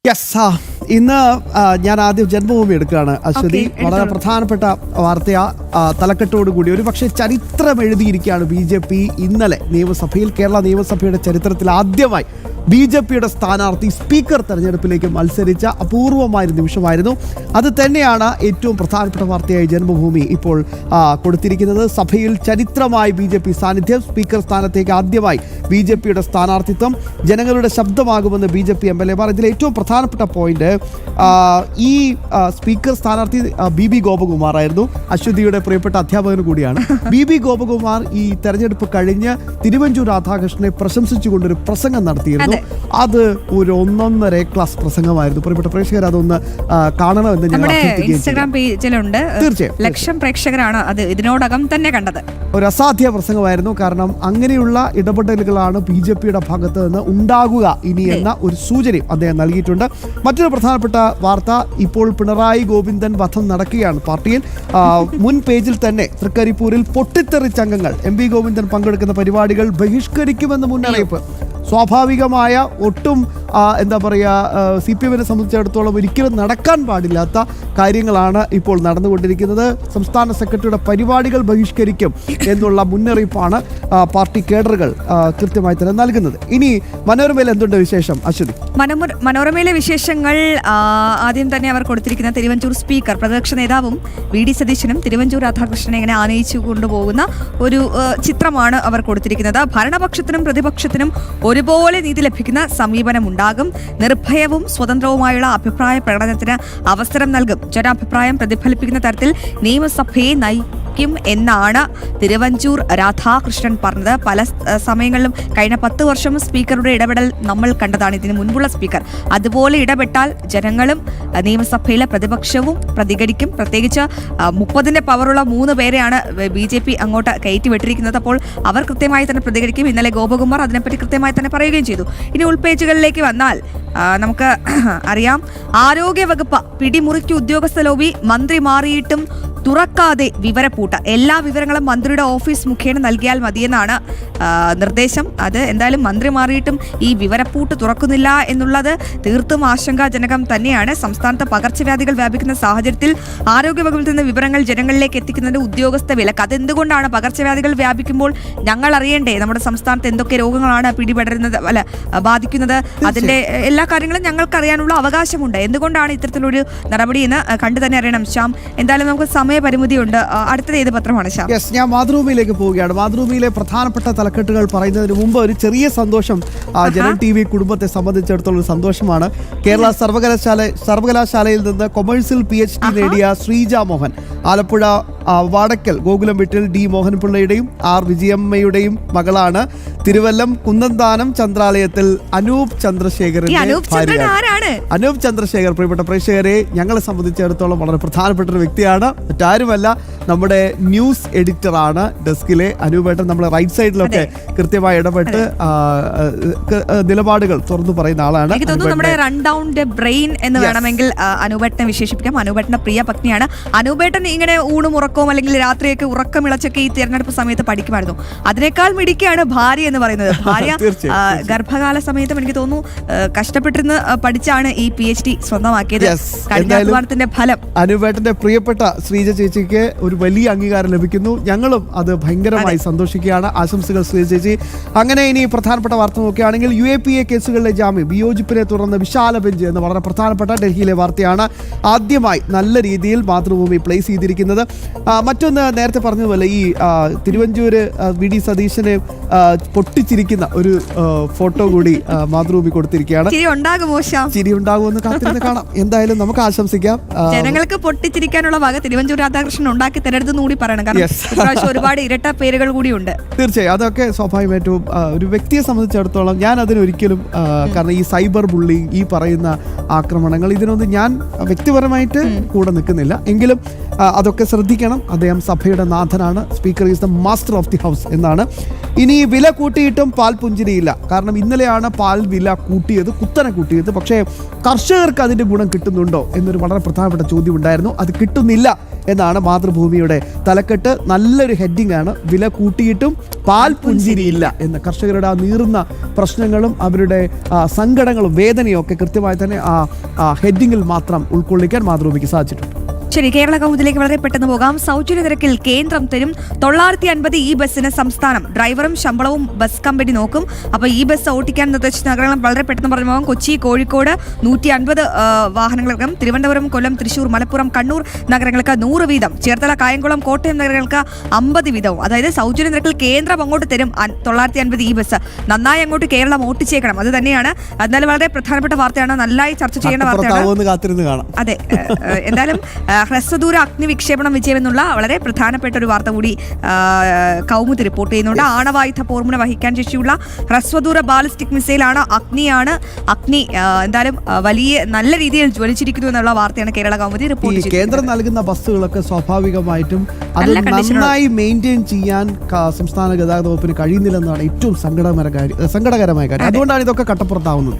Yes, ഇന്ന് ഞാൻ ആദ്യം ജന്മഭൂമി എടുക്കുകയാണ്. അശ്വതി, വളരെ പ്രധാനപ്പെട്ട വാർത്തയാ. തലക്കെട്ടോടുകൂടി ഒരു പക്ഷേ ചരിത്രം എഴുതിയിരിക്കുകയാണ് BJP. ഇന്നലെ നിയമസഭയിൽ, കേരള നിയമസഭയുടെ ചരിത്രത്തിൽ ആദ്യമായി BJPയുടെ സ്ഥാനാർത്ഥി സ്പീക്കർ തെരഞ്ഞെടുപ്പിലേക്ക് മത്സരിച്ച അപൂർവമായൊരു നിമിഷമായിരുന്നു. അത് തന്നെയാണ് ഏറ്റവും പ്രധാനപ്പെട്ട വാർത്തയായി ജന്മഭൂമി ഇപ്പോൾ കൊടുത്തിരിക്കുന്നത്. സഭയിൽ ചരിത്രമായി BJP സാന്നിധ്യം, സ്പീക്കർ സ്ഥാനത്തേക്ക് ആദ്യമായി BJPയുടെ സ്ഥാനാർത്ഥിത്വം, ജനങ്ങളുടെ ശബ്ദമാകുമെന്ന് BJP MLA മാർ. ഇതിൽ ഏറ്റവും പ്രധാനപ്പെട്ട പോയിന്റ് ഈ സ്പീക്കർ സ്ഥാനാർത്ഥി BB ഗോപകുമാർ ആയിരുന്നു. അശ്വതിയുടെ പ്രിയപ്പെട്ട അധ്യാപകന് കൂടിയാണ്. BB ഗോപകുമാർ ഈ തെരഞ്ഞെടുപ്പ് കഴിഞ്ഞ് തിരുവഞ്ചൂർ രാധാകൃഷ്ണനെ പ്രശംസിച്ചുകൊണ്ടൊരു പ്രസംഗം നടത്തിയിരുന്നു. അത് ഒരു 1.5 ക്ലാസ് പ്രസംഗമായിരുന്നു. പ്രിയപ്പെട്ട പ്രേക്ഷകർ അതൊന്ന് കാണണമെന്ന് ഞാൻ ഇൻസ്റ്റാഗ്രാം പേജിലുണ്ട്. തീർച്ചയായും ലക്ഷം പ്രേക്ഷകരാണ് അത് ഇതിനോടകം തന്നെ കണ്ടത്. ഒരു അസാധ്യ പ്രസംഗമായിരുന്നു. കാരണം അങ്ങനെയുള്ള ഇടപെടലുകളാണ് BJPയുടെ ഭാഗത്ത് നിന്ന് ഉണ്ടാകുക ഇനി എന്ന ഒരു സൂചനയും അദ്ദേഹം നൽകിയിട്ടുണ്ട്. മറ്റൊരു പ്രധാനപ്പെട്ട വാർത്ത, ഇപ്പോൾ പിണറായി ഗോവിന്ദൻ വധം നടക്കുകയാണ് പാർട്ടിയിൽ. മുൻ പേജിൽ തന്നെ തൃക്കരിപ്പൂരിൽ പൊട്ടിത്തെറിച്ചംഗങ്ങൾ MV ഗോവിന്ദൻ പങ്കെടുക്കുന്ന പരിപാടികൾ ബഹിഷ്കരിക്കുമെന്ന് മുന്നറിയിപ്പ്. സ്വാഭാവികമായ ഒട്ടും എന്താ പറയുക, CPM-നെ സംബന്ധിച്ചിടത്തോളം ഒരിക്കലും നടക്കാൻ പാടില്ലാത്ത കാര്യങ്ങളാണ് ഇപ്പോൾ നടന്നുകൊണ്ടിരിക്കുന്നത്. സംസ്ഥാന സെക്രട്ടറിയുടെ പരിപാടികൾ ബഹിഷ്കരിക്കും എന്നുള്ള മുന്നറിയിപ്പാണ് പാർട്ടി കേഡറുകൾ കൃത്യമായി തന്നെ നൽകുന്നത്. ഇനി മനോരമയിൽ എന്തുണ്ട് വിശേഷം അശ്വതി? മനോരമയിലെ വിശേഷങ്ങൾ ആദ്യം തന്നെ അവർ കൊടുത്തിരിക്കുന്ന തിരുവഞ്ചൂർ സ്പീക്കർ, പ്രതിപക്ഷ നേതാവും VD സതീശനും തിരുവഞ്ചൂർ രാധാകൃഷ്ണനെ ഇങ്ങനെ ആനയിച്ചു കൊണ്ടുപോകുന്ന ഒരു ചിത്രമാണ് അവർ കൊടുത്തിരിക്കുന്നത്. ഭരണപക്ഷത്തിനും പ്രതിപക്ഷത്തിനും ഒരുപോലെ നീതി ലഭിക്കുന്ന സമീപനമുണ്ടാകും. നിർഭയവും സ്വതന്ത്രവുമായുള്ള അഭിപ്രായ പ്രകടനത്തിന് അവസരം നൽകും. ജനാഭിപ്രായം പ്രതിഫലിപ്പിക്കുന്ന തരത്തിൽ നിയമസഭയെ നയിക്കും എന്നാണ് തിരുവഞ്ചൂർ രാധാകൃഷ്ണൻ പറഞ്ഞത്. പല സമയങ്ങളിലും കഴിഞ്ഞ 10 വർഷം സ്പീക്കറുടെ ഇടപെടൽ നമ്മൾ കണ്ടതാണ്. ഇതിന് മുൻപുള്ള സ്പീക്കർ അതുപോലെ ഇടപെട്ടാൽ ജനങ്ങളും നിയമസഭയിലെ പ്രതിപക്ഷവും പ്രതികരിക്കും. പ്രത്യേകിച്ച് 30ന്റെ പവറുള്ള 3 പേരെയാണ് BJP അങ്ങോട്ട് കയറ്റിവിട്ടിരിക്കുന്നത്. അപ്പോൾ അവർ കൃത്യമായി തന്നെ പ്രതികരിക്കും. ഇന്നലെ ഗോപകുമാർ അതിനെപ്പറ്റി കൃത്യമായി തന്നെ പറയുകയും ചെയ്തു. ഇനി ഉൾപേജുകളിലേക്ക് വന്നാൽ നമുക്ക് അറിയാം, ആരോഗ്യവകുപ്പ് പിടിമുറുക്കി ഉദ്യോഗസ്ഥ ലോബി, മന്ത്രി മാറിയിട്ടും തുറക്കാതെ വിവരപ്പൂട്ട്. എല്ലാ വിവരങ്ങളും മന്ത്രിയുടെ ഓഫീസ് മുഖേന നൽകിയാൽ മതിയെന്നാണ് നിർദ്ദേശം. അത് എന്തായാലും മന്ത്രി മാറിയിട്ടും ഈ വിവരപ്പൂട്ട് തുറക്കുന്നില്ല എന്നുള്ളത് തീർത്തും ആശങ്കാജനകം തന്നെയാണ്. സംസ്ഥാനത്ത് പകർച്ചവ്യാധികൾ വ്യാപിക്കുന്ന സാഹചര്യത്തിൽ ആരോഗ്യവകുപ്പിൽ നിന്ന് വിവരങ്ങൾ ജനങ്ങളിലേക്ക് എത്തിക്കുന്നതിന്റെ ഉദ്യോഗസ്ഥ വിലക്ക്. അതെന്തുകൊണ്ടാണ്? പകർച്ചവ്യാധികൾ വ്യാപിക്കുമ്പോൾ ഞങ്ങൾ അറിയണ്ടേ നമ്മുടെ സംസ്ഥാനത്ത് എന്തൊക്കെ രോഗങ്ങളാണ് പിടിപെടുന്നത്, ബാധിക്കുന്നത്? അതിന്റെ എല്ലാ കാര്യങ്ങളും ഞങ്ങൾക്ക് അറിയാനുള്ള അവകാശമുണ്ട്. എന്തുകൊണ്ടാണ് ഇത്തരത്തിലൊരു നടപടി എന്ന് കണ്ടു തന്നെ അറിയണം. ശ്യാം, എന്തായാലും നമുക്ക് സമയപരിമിതിയുണ്ട്. അടുത്തത് ഏത് പത്രമാണ് ശ്യാം? യെസ്, ഞാൻ മാതൃഭൂമിയിലേക്ക് പോവുകയാണ്. മാതൃഭൂമിയിലെ പ്രധാനപ്പെട്ട തലക്കെട്ടുകൾ പറയുന്നതിന് മുമ്പ് ഒരു ചെറിയ സന്തോഷം ജനം TV കുടുംബത്തെ സംബന്ധിച്ചിടത്തോളം ഒരു സന്തോഷമാണ്. കേരള സർവകലാശാലയിൽ നിന്ന് കൊമേഴ്സിൽ PhD നേടിയ ശ്രീജ മോഹൻ ആലപ്പുഴ വാടക്കൽ ഗോകുലം വീട്ടിൽ D മോഹൻപിള്ളയുടെയും R വിജയമ്മയുടെയും മകളാണ്. തിരുവല്ലം കുന്നന്താനം ചന്ദ്രാലയത്തിൽ അനൂപ് ചന്ദ്രശേഖരന്റെ ഭാര്യയാണ്. അനൂപ് ചന്ദ്രശേഖർ, പ്രിയപ്പെട്ട പ്രേക്ഷകരെ, ഞങ്ങളെ സംബന്ധിച്ചിടത്തോളം വളരെ പ്രധാനപ്പെട്ട ഒരു വ്യക്തിയാണ്. മറ്റാരുമല്ല, നമ്മുടെ ന്യൂസ് എഡിറ്ററാണ് ഡെസ്കിലെ അനൂപേട്ടൻ. നമ്മുടെ റൈറ്റ് സൈഡിലൊക്കെ കൃത്യമായി ഇടപെട്ട് നിലപാടുകൾ തുറന്നു പറയുന്ന ആളാണ്. എനിക്ക് തോന്നുന്നു നമ്മുടെ റൺ ഡൗണിന്റെ ബ്രെയിൻ എന്ന് വേണമെങ്കിൽ അനൂപേട്ടനെ വിശേഷിപ്പിക്കാം. അനൂപേട്ടന്റെ പ്രിയ പത്നിയാണ്. അനൂപേട്ടൻ ഇങ്ങനെ ഊണും ഉറക്കവും അല്ലെങ്കിൽ രാത്രിയൊക്കെ ഉറക്കമിളച്ചൊക്കെ ഈ തിരഞ്ഞെടുപ്പ് സമയത്ത് പഠിക്കുമായിരുന്നു. അതിനേക്കാൾ മിടിക്കാണ് ഭാര്യ എന്ന് പറയുന്നത്. ഭാര്യ ഗർഭകാല സമയത്തും എനിക്ക് തോന്നുന്നു കഷ്ടപ്പെട്ടിരുന്ന് പഠിച്ചാണ് ഈ PhD സ്വന്തമാക്കിയത്. കഠിനാധ്വാനത്തിന്റെ ഫലം. അനൂപേട്ടന്റെ പ്രിയപ്പെട്ട ശ്രീജ ചേച്ചിക്ക് ഒരു വലിയ അംഗീകാരം ലഭിക്കുന്നു. ഞങ്ങളും അത് ഭയങ്കരമായി സന്തോഷിക്കുകയാണ്. ആശംസകൾ ശ്രീജ ചേച്ചി. അങ്ങനെ ഇനി പ്രധാനപ്പെട്ട വാർത്ത നോക്കുകയാണെങ്കിൽ UAPA കേസുകളിലെ ജാമ്യം വിയോജിപ്പിനെ തുടർന്ന് വിശാല ബെഞ്ച് എന്ന വളരെ പ്രധാനപ്പെട്ട ഡൽഹിയിലെ വാർത്തയാണ് ആദ്യമായി നല്ല രീതിയിൽ മാതൃഭൂമി പ്ലേസ് ചെയ്തിരിക്കുന്നത്. മറ്റൊന്ന്, നേരത്തെ പറഞ്ഞതുപോലെ ഈ തിരുവഞ്ചൂര് VD സതീശനെ പൊട്ടിച്ചിരിക്കുന്ന ഒരു ഫോട്ടോ കൂടി മാതൃഭൂമി കൊടുത്തിരിക്കുകയാണ്. ചിരി ഉണ്ടാകുമെന്ന് കാത്തിരുന്ന് കാണാം. എന്തായാലും നമുക്ക് ആശംസിക്കാം. ജനങ്ങൾക്ക് പൊട്ടിച്ചിരിക്കാനുള്ള വക തിരുവഞ്ചൂർ രാധാകൃഷ്ണൻ ഉണ്ടാക്കി തരരുതെന്ന് കൂടി പറയണം. കാരണം ഒരുപാട് ഇരട്ട പേരുകൾ കൂടിയുണ്ട്. തീർച്ചയായും അതൊക്കെ സ്വാഭാവികമായിട്ടും ഒരു വ്യക്തിയെ സംബന്ധിച്ചിടത്തോളം ഞാൻ അതിനൊരിക്കലും കാരണം ഈ സൈബർ ബുള്ളിങ്, ഈ പറയുന്ന ആക്രമണങ്ങൾ, ഇതിനൊന്നും ഞാൻ വ്യക്തിപരമായിട്ട് കൂടെ നിൽക്കുന്നില്ല. എങ്കിലും അതൊക്കെ ശ്രദ്ധിക്കണം. അദ്ദേഹം സഭയുടെ നാഥനാണ്. Speaker is the master of the house എന്നാണ്. ഇനി വില കൂട്ടിയിട്ടും പാൽ പുഞ്ചിരിയില്ല. കാരണം ഇന്നലെയാണ് പാൽ വില കൂട്ടിയത്, കുത്തനെ കൂട്ടിയത്. പക്ഷേ കർഷകർക്ക് അതിൻ്റെ ഗുണം കിട്ടുന്നുണ്ടോ എന്നൊരു വളരെ പ്രധാനപ്പെട്ട ചോദ്യം ഉണ്ടായിരുന്നു. അത് കിട്ടുന്നില്ല എന്നാണ് മാതൃഭൂമിയുടെ തലക്കെട്ട്. നല്ലൊരു ഹെഡിങ് ആണ്. വില കൂട്ടിയിട്ടും പാൽ പുഞ്ചിരിയില്ല എന്ന്. കർഷകരുടെ ആ നീറുന്ന പ്രശ്നങ്ങളും അവരുടെ സങ്കടങ്ങളും വേദനയും ഒക്കെ കൃത്യമായി തന്നെ ആ ഹെഡിങ്ങിൽ മാത്രം ഉൾക്കൊള്ളിക്കാൻ മാതൃഭൂമിക്ക് സാധിച്ചിട്ടുണ്ട്. ശരി, കേരള കൗമുദിലേക്ക് വളരെ പെട്ടെന്ന് പോകാം. സൗജന്യ നിരക്കിൽ കേന്ദ്രം തരും 950 ഈ ബസ്സിന് സംസ്ഥാനം. ഡ്രൈവറും ശമ്പളവും ബസ് കമ്പനി നോക്കും. അപ്പോൾ ഈ ബസ് ഓട്ടിക്കാൻ നിർദ്ദേശിച്ച നഗരങ്ങൾ വളരെ പെട്ടെന്ന് പറഞ്ഞു പോകാം. കൊച്ചി, കോഴിക്കോട് 150 വാഹനങ്ങൾക്കും, തിരുവനന്തപുരം, കൊല്ലം, തൃശൂർ, മലപ്പുറം, കണ്ണൂർ നഗരങ്ങൾക്ക് 100 വീതം, ചേർത്തല, കായംകുളം, കോട്ടയം നഗരങ്ങൾക്ക് 50 വീതവും. അതായത് സൗജന്യ നിരക്കിൽ കേന്ദ്രം അങ്ങോട്ട് തരും 950 ഈ ബസ്. നന്നായി അങ്ങോട്ട് കേരളം ഓട്ടിച്ചേക്കണം. അത് തന്നെയാണ്. എന്നാലും വളരെ പ്രധാനപ്പെട്ട വാർത്തയാണ്. നന്നായി ചർച്ച ചെയ്യേണ്ട വാർത്തയാണ്. അതെ, എന്തായാലും ഹ്രസ്വദൂര അഗ്നി വിക്ഷേപണം വിജയം എന്നുള്ള വളരെ പ്രധാനപ്പെട്ട ഒരു വാർത്ത കൂടി കൗമുദി റിപ്പോർട്ട് ചെയ്യുന്നുണ്ട്. ആണവായുധ പോർമുന വഹിക്കാൻ ശേഷിയുള്ള ഹ്രസ്വദൂര ബാലിസ്റ്റിക് മിസൈലാണ് അഗ്നി എന്തായാലും വലിയ നല്ല രീതിയിൽ ജ്വലിച്ചിരിക്കുന്നു എന്നുള്ള വാർത്തയാണ് കേരള കൗമുദി റിപ്പോർട്ട് ചെയ്യുന്നത്. കേന്ദ്രം നൽകുന്ന ബസ്സുകളൊക്കെ സ്വാഭാവികമായിട്ടും അത് നന്നായി മെയിൻറ്റെയിൻ ചെയ്യാൻ സംസ്ഥാന ഗതാഗത വകുപ്പിന് കഴിയുന്നില്ലെന്നാണ് ഏറ്റവും സങ്കടകരമായ കാര്യം. അതുകൊണ്ടാണ് ഇതൊക്കെ കട്ടപ്പുറത്താവുന്നത്.